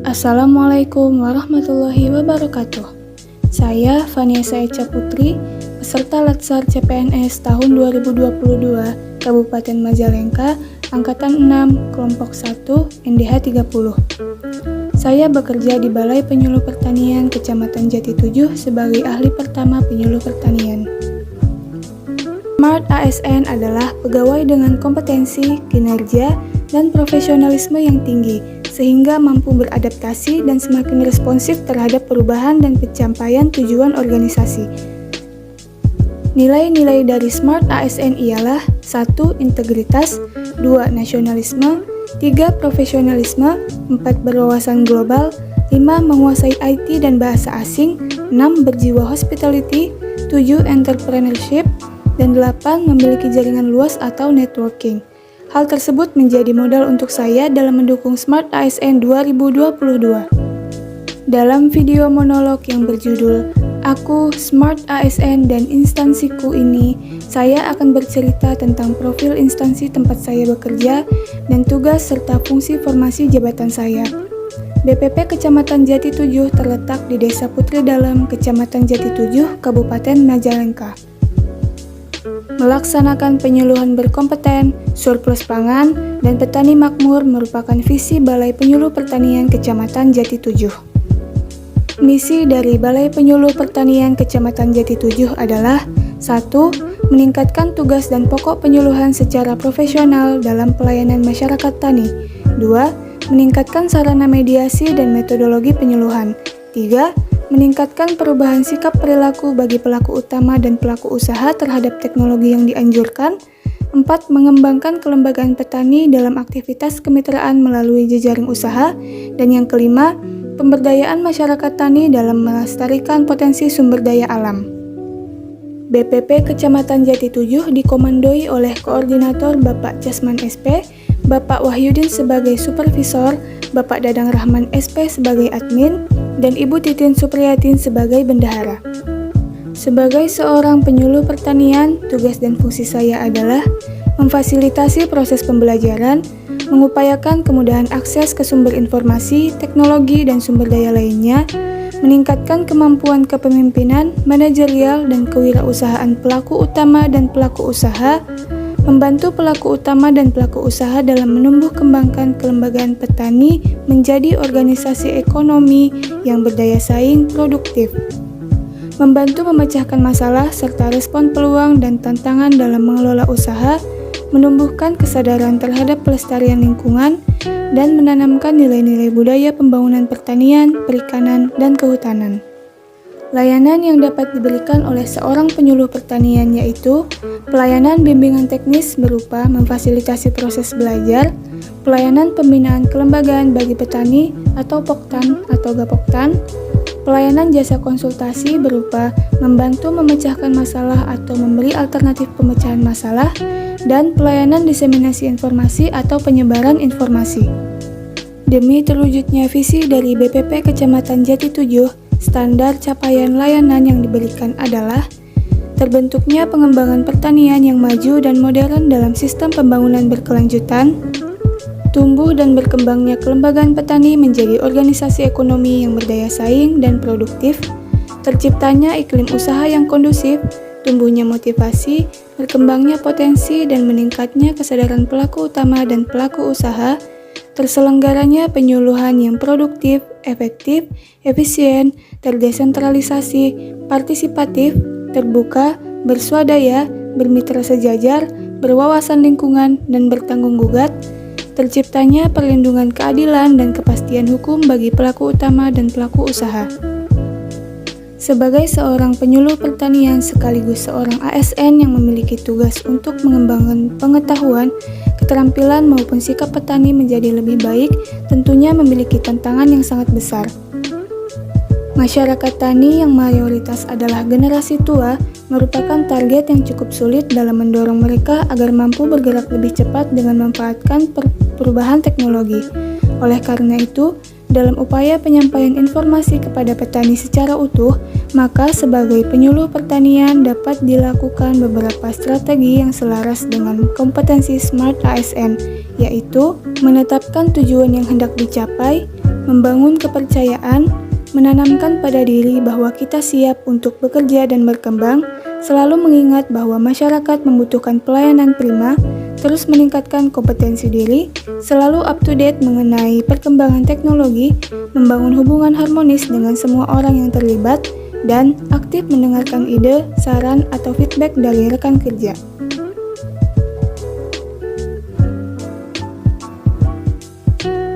Assalamualaikum warahmatullahi wabarakatuh. Saya Vanessa Echa Putri, peserta Latsar CPNS tahun 2022, Kabupaten Majalengka, Angkatan 6, Kelompok 1, NDH 30. Saya bekerja di Balai Penyuluh Pertanian Kecamatan Jati 7 sebagai ahli pertama penyuluh pertanian. Smart ASN adalah pegawai dengan kompetensi, kinerja, dan profesionalisme yang tinggi, sehingga mampu beradaptasi dan semakin responsif terhadap perubahan dan pencapaian tujuan organisasi. Nilai-nilai dari Smart ASN ialah 1. Integritas, 2. Nasionalisme, 3. Profesionalisme, 4. Berwawasan global, 5. Menguasai IT dan bahasa asing, 6. Berjiwa hospitality, 7. Entrepreneurship, dan 8. Memiliki jaringan luas atau networking. Hal tersebut menjadi modal untuk saya dalam mendukung Smart ASN 2022. Dalam video monolog yang berjudul Aku, Smart ASN, dan Instansiku ini, saya akan bercerita tentang profil instansi tempat saya bekerja dan tugas serta fungsi formasi jabatan saya. BPP Kecamatan Jati 7 terletak di Desa Putri Dalam, Kecamatan Jati 7, Kabupaten Majalengka. Melaksanakan penyuluhan berkompeten, surplus pangan, dan petani makmur merupakan visi Balai Penyuluh Pertanian Kecamatan Jati 7. Misi dari Balai Penyuluh Pertanian Kecamatan Jati 7 adalah 1. Meningkatkan tugas dan pokok penyuluhan secara profesional dalam pelayanan masyarakat tani. 2. Meningkatkan sarana mediasi dan metodologi penyuluhan. 3. Meningkatkan perubahan sikap perilaku bagi pelaku utama dan pelaku usaha terhadap teknologi yang dianjurkan. 4. Mengembangkan kelembagaan petani dalam aktivitas kemitraan melalui jejaring usaha. Dan yang kelima, pemberdayaan masyarakat tani dalam melestarikan potensi sumber daya alam. BPP Kecamatan Jati 7 dikomandoi oleh Koordinator Bapak Jasman SP, Bapak Wahyudin sebagai Supervisor, Bapak Dadang Rahman SP sebagai Admin, dan Ibu Titin Supriyatin sebagai Bendahara. Sebagai seorang penyuluh pertanian, tugas dan fungsi saya adalah memfasilitasi proses pembelajaran, mengupayakan kemudahan akses ke sumber informasi, teknologi, dan sumber daya lainnya, meningkatkan kemampuan kepemimpinan, manajerial, dan kewirausahaan pelaku utama dan pelaku usaha, membantu pelaku utama dan pelaku usaha dalam menumbuh kembangkan kelembagaan petani menjadi organisasi ekonomi yang berdaya saing produktif, membantu memecahkan masalah serta respon peluang dan tantangan dalam mengelola usaha, menumbuhkan kesadaran terhadap pelestarian lingkungan, dan menanamkan nilai-nilai budaya pembangunan pertanian, perikanan, dan kehutanan. Layanan yang dapat diberikan oleh seorang penyuluh pertanian yaitu pelayanan bimbingan teknis berupa memfasilitasi proses belajar, pelayanan pembinaan kelembagaan bagi petani atau Poktan atau Gapoktan, pelayanan jasa konsultasi berupa membantu memecahkan masalah atau memberi alternatif pemecahan masalah, dan pelayanan diseminasi informasi atau penyebaran informasi. Demi terwujudnya visi dari BPP Kecamatan Jati 7, standar capaian layanan yang diberikan adalah terbentuknya pengembangan pertanian yang maju dan modern dalam sistem pembangunan berkelanjutan, tumbuh dan berkembangnya kelembagaan petani menjadi organisasi ekonomi yang berdaya saing dan produktif, terciptanya iklim usaha yang kondusif, tumbuhnya motivasi, berkembangnya potensi dan meningkatnya kesadaran pelaku utama dan pelaku usaha, terselenggaranya penyuluhan yang produktif, efektif, efisien, terdesentralisasi, partisipatif, terbuka, berswadaya, bermitra sejajar, berwawasan lingkungan, dan bertanggung jawab, terciptanya perlindungan keadilan dan kepastian hukum bagi pelaku utama dan pelaku usaha. Sebagai seorang penyuluh pertanian sekaligus seorang ASN yang memiliki tugas untuk mengembangkan pengetahuan, keterampilan maupun sikap petani menjadi lebih baik, tentunya memiliki tantangan yang sangat besar. Masyarakat tani yang mayoritas adalah generasi tua merupakan target yang cukup sulit dalam mendorong mereka agar mampu bergerak lebih cepat dengan memanfaatkan perubahan teknologi. Oleh karena itu, dalam upaya penyampaian informasi kepada petani secara utuh, maka sebagai penyuluh pertanian dapat dilakukan beberapa strategi yang selaras dengan kompetensi Smart ASN, yaitu menetapkan tujuan yang hendak dicapai, membangun kepercayaan, menanamkan pada diri bahwa kita siap untuk bekerja dan berkembang, selalu mengingat bahwa masyarakat membutuhkan pelayanan prima, terus meningkatkan kompetensi diri, selalu up to date mengenai perkembangan teknologi, membangun hubungan harmonis dengan semua orang yang terlibat, dan aktif mendengarkan ide, saran, atau feedback dari rekan kerja.